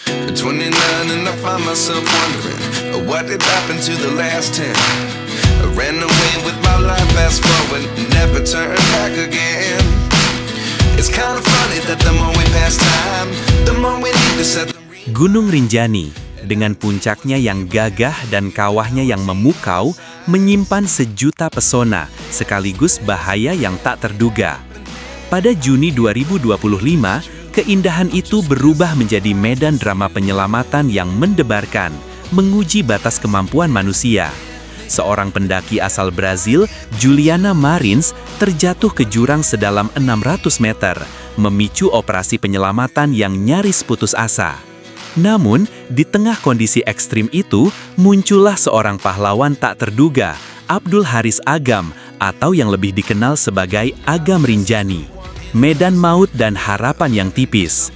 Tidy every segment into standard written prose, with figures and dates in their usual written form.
At 29 and I find myself wondering what did happen to the last 10. I ran away with my life, fast forward, never turn back again. It's kind of funny that the more we pass time, the more we need to set the... Gunung Rinjani, dengan puncaknya yang gagah dan kawahnya yang memukau, menyimpan sejuta pesona, sekaligus bahaya yang tak terduga. Pada Juni 2025, keindahan itu berubah menjadi medan drama penyelamatan yang mendebarkan, menguji batas kemampuan manusia. Seorang pendaki asal Brazil, Juliana Marins, terjatuh ke jurang sedalam 600 meter, memicu operasi penyelamatan yang nyaris putus asa. Namun, di tengah kondisi ekstrim itu, muncullah seorang pahlawan tak terduga, Abdul Haris Agam, atau yang lebih dikenal sebagai Agam Rinjani. Medan maut dan harapan yang tipis.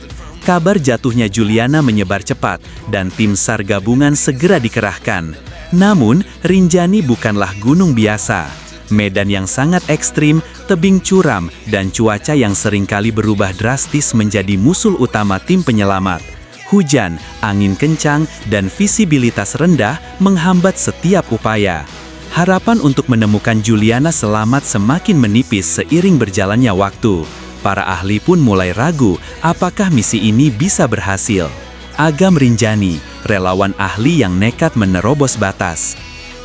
Kabar jatuhnya Juliana menyebar cepat, dan tim SAR gabungan segera dikerahkan. Namun, Rinjani bukanlah gunung biasa. Medan yang sangat ekstrim, tebing curam, dan cuaca yang seringkali berubah drastis menjadi musuh utama tim penyelamat. Hujan, angin kencang, dan visibilitas rendah menghambat setiap upaya. Harapan untuk menemukan Juliana selamat semakin menipis seiring berjalannya waktu. Para ahli pun mulai ragu apakah misi ini bisa berhasil. Agam Rinjani, relawan ahli yang nekat menerobos batas.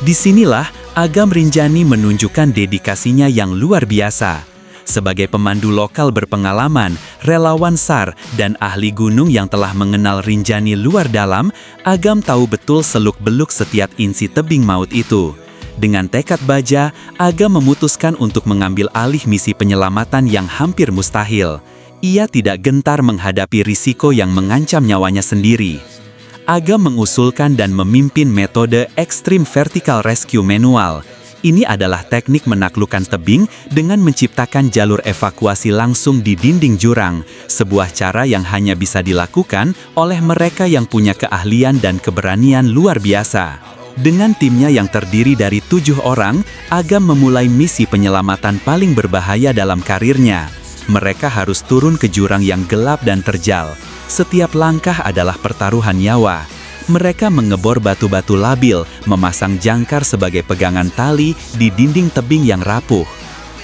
Disinilah Agam Rinjani menunjukkan dedikasinya yang luar biasa. Sebagai pemandu lokal berpengalaman, relawan SAR, dan ahli gunung yang telah mengenal Rinjani luar dalam, Agam tahu betul seluk-beluk setiap insi tebing maut itu. Dengan tekad baja, Agam memutuskan untuk mengambil alih misi penyelamatan yang hampir mustahil. Ia tidak gentar menghadapi risiko yang mengancam nyawanya sendiri. Agam mengusulkan dan memimpin metode Extreme Vertical Rescue Manual. Ini adalah teknik menaklukkan tebing dengan menciptakan jalur evakuasi langsung di dinding jurang, sebuah cara yang hanya bisa dilakukan oleh mereka yang punya keahlian dan keberanian luar biasa. Dengan timnya yang terdiri dari 7 orang, Agam memulai misi penyelamatan paling berbahaya dalam karirnya. Mereka harus turun ke jurang yang gelap dan terjal. Setiap langkah adalah pertaruhan nyawa. Mereka mengebor batu-batu labil, memasang jangkar sebagai pegangan tali di dinding tebing yang rapuh.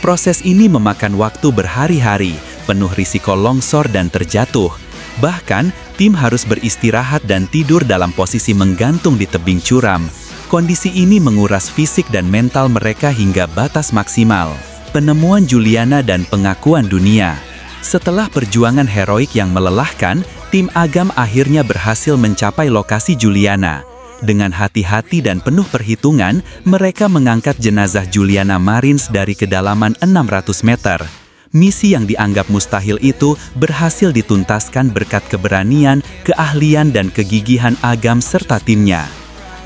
Proses ini memakan waktu berhari-hari, penuh risiko longsor dan terjatuh. Bahkan, tim harus beristirahat dan tidur dalam posisi menggantung di tebing curam. Kondisi ini menguras fisik dan mental mereka hingga batas maksimal. Penemuan Juliana dan pengakuan dunia. Setelah perjuangan heroik yang melelahkan, tim Agam akhirnya berhasil mencapai lokasi Juliana. Dengan hati-hati dan penuh perhitungan, mereka mengangkat jenazah Juliana Marins dari kedalaman 600 meter. Misi yang dianggap mustahil itu berhasil dituntaskan berkat keberanian, keahlian, dan kegigihan Agam serta timnya.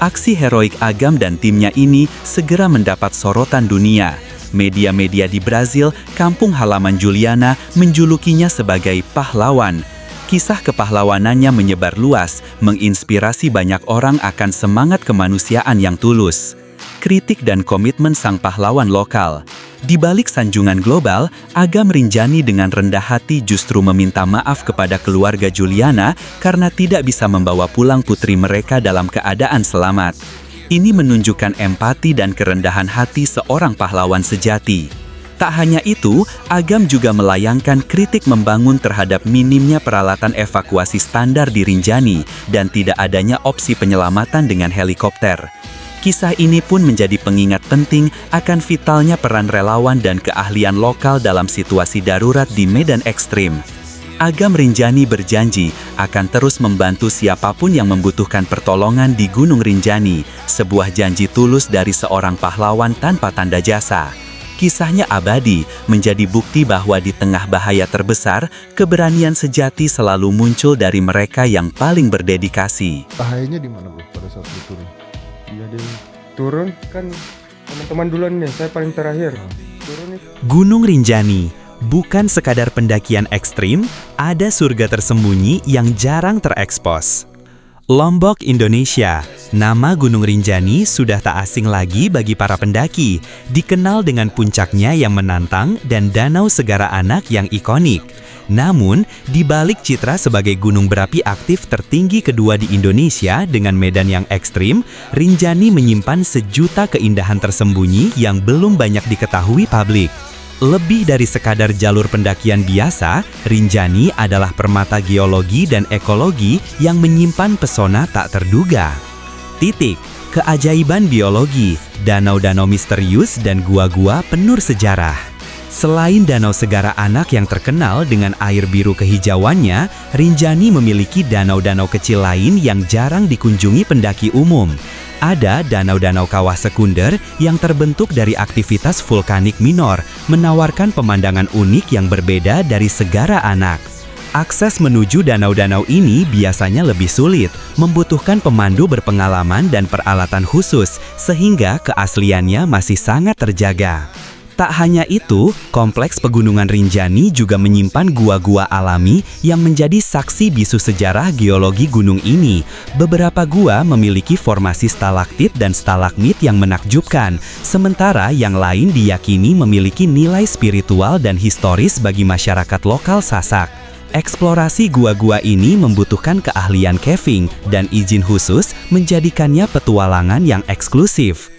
Aksi heroik Agam dan timnya ini segera mendapat sorotan dunia. Media-media di Brazil, kampung halaman Juliana, menjulukinya sebagai pahlawan. Kisah kepahlawanannya menyebar luas, menginspirasi banyak orang akan semangat kemanusiaan yang tulus. Kritik dan komitmen sang pahlawan lokal. Di balik sanjungan global, Agam Rinjani dengan rendah hati justru meminta maaf kepada keluarga Juliana karena tidak bisa membawa pulang putri mereka dalam keadaan selamat. Ini menunjukkan empati dan kerendahan hati seorang pahlawan sejati. Tak hanya itu, Agam juga melayangkan kritik membangun terhadap minimnya peralatan evakuasi standar di Rinjani dan tidak adanya opsi penyelamatan dengan helikopter. Kisah ini pun menjadi pengingat penting akan vitalnya peran relawan dan keahlian lokal dalam situasi darurat di medan ekstrim. Agam Rinjani berjanji akan terus membantu siapapun yang membutuhkan pertolongan di Gunung Rinjani, sebuah janji tulus dari seorang pahlawan tanpa tanda jasa. Kisahnya abadi, menjadi bukti bahwa di tengah bahaya terbesar, keberanian sejati selalu muncul dari mereka yang paling berdedikasi. Bahayanya di mana, Bu, pada saat itu turun? Iya, dia turun kan teman-teman duluan nih, saya paling terakhir. Turun nih. Gunung Rinjani bukan sekadar pendakian ekstrim, ada surga tersembunyi yang jarang terekspos. Lombok, Indonesia. Nama Gunung Rinjani sudah tak asing lagi bagi para pendaki, dikenal dengan puncaknya yang menantang dan danau Segara Anak yang ikonik. Namun, di balik citra sebagai gunung berapi aktif tertinggi kedua di Indonesia dengan medan yang ekstrim, Rinjani menyimpan sejuta keindahan tersembunyi yang belum banyak diketahui publik. Lebih dari sekadar jalur pendakian biasa, Rinjani adalah permata geologi dan ekologi yang menyimpan pesona tak terduga. Keajaiban biologi, danau-danau misterius dan gua-gua penuh sejarah. Selain Danau Segara Anak yang terkenal dengan air biru kehijauannya, Rinjani memiliki danau-danau kecil lain yang jarang dikunjungi pendaki umum. Ada danau-danau kawah sekunder yang terbentuk dari aktivitas vulkanik minor, menawarkan pemandangan unik yang berbeda dari Segara Anak. Akses menuju danau-danau ini biasanya lebih sulit, membutuhkan pemandu berpengalaman dan peralatan khusus, sehingga keasliannya masih sangat terjaga. Tak hanya itu, kompleks pegunungan Rinjani juga menyimpan gua-gua alami yang menjadi saksi bisu sejarah geologi gunung ini. Beberapa gua memiliki formasi stalaktit dan stalagmit yang menakjubkan, sementara yang lain diyakini memiliki nilai spiritual dan historis bagi masyarakat lokal Sasak. Eksplorasi gua-gua ini membutuhkan keahlian caving dan izin khusus, menjadikannya petualangan yang eksklusif.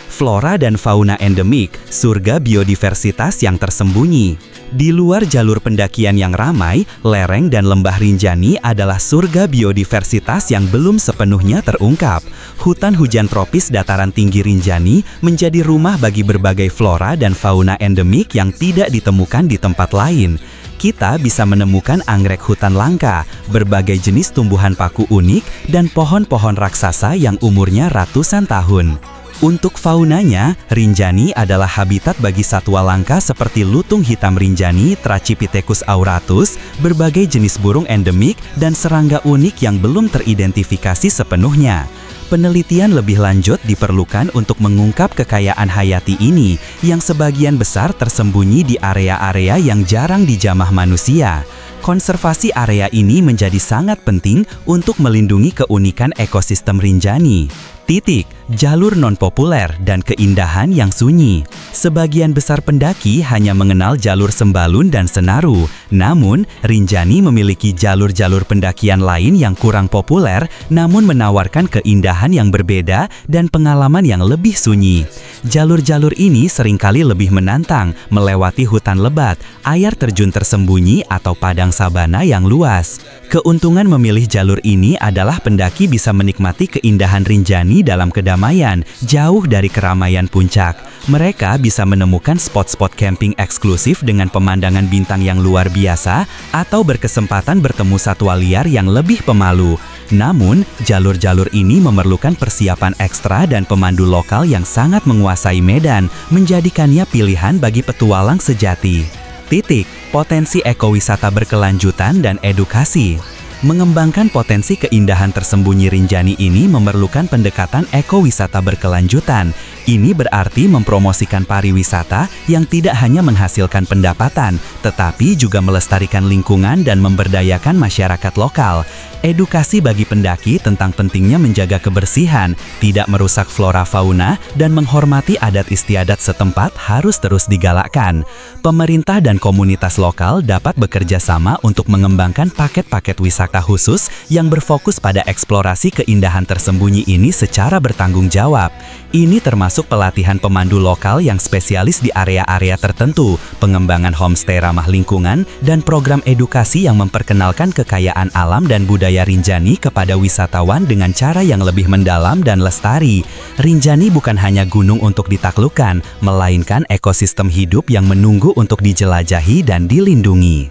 Flora dan fauna endemik, surga biodiversitas yang tersembunyi. Di luar jalur pendakian yang ramai, lereng dan lembah Rinjani adalah surga biodiversitas yang belum sepenuhnya terungkap. Hutan hujan tropis dataran tinggi Rinjani menjadi rumah bagi berbagai flora dan fauna endemik yang tidak ditemukan di tempat lain. Kita bisa menemukan anggrek hutan langka, berbagai jenis tumbuhan paku unik, dan pohon-pohon raksasa yang umurnya ratusan tahun. Untuk faunanya, Rinjani adalah habitat bagi satwa langka seperti lutung hitam Rinjani, Trachypithecus auratus, berbagai jenis burung endemik, dan serangga unik yang belum teridentifikasi sepenuhnya. Penelitian lebih lanjut diperlukan untuk mengungkap kekayaan hayati ini, yang sebagian besar tersembunyi di area-area yang jarang dijamah manusia. Konservasi area ini menjadi sangat penting untuk melindungi keunikan ekosistem Rinjani. Jalur non-populer dan keindahan yang sunyi. Sebagian besar pendaki hanya mengenal jalur Sembalun dan Senaru, namun Rinjani memiliki jalur-jalur pendakian lain yang kurang populer, namun menawarkan keindahan yang berbeda dan pengalaman yang lebih sunyi. Jalur-jalur ini seringkali lebih menantang, melewati hutan lebat, air terjun tersembunyi atau padang sabana yang luas. Keuntungan memilih jalur ini adalah pendaki bisa menikmati keindahan Rinjani dalam kedamaian, jauh dari keramaian puncak. Mereka bisa menemukan spot-spot camping eksklusif dengan pemandangan bintang yang luar biasa atau berkesempatan bertemu satwa liar yang lebih pemalu. Namun, jalur-jalur ini memerlukan persiapan ekstra dan pemandu lokal yang sangat menguasai medan, menjadikannya pilihan bagi petualang sejati. Potensi ekowisata berkelanjutan dan edukasi. Mengembangkan potensi keindahan tersembunyi Rinjani ini memerlukan pendekatan ekowisata berkelanjutan. Ini berarti mempromosikan pariwisata yang tidak hanya menghasilkan pendapatan, tetapi juga melestarikan lingkungan dan memberdayakan masyarakat lokal. Edukasi bagi pendaki tentang pentingnya menjaga kebersihan, tidak merusak flora fauna, dan menghormati adat istiadat setempat harus terus digalakkan. Pemerintah dan komunitas lokal dapat bekerja sama untuk mengembangkan paket-paket wisata khusus yang berfokus pada eksplorasi keindahan tersembunyi ini secara bertanggung jawab. Ini termasuk pelatihan pemandu lokal yang spesialis di area-area tertentu, pengembangan homestay ramah lingkungan, dan program edukasi yang memperkenalkan kekayaan alam dan budaya Rinjani kepada wisatawan dengan cara yang lebih mendalam dan lestari. Rinjani bukan hanya gunung untuk ditaklukkan, melainkan ekosistem hidup yang menunggu untuk dijelajahi dan dilindungi.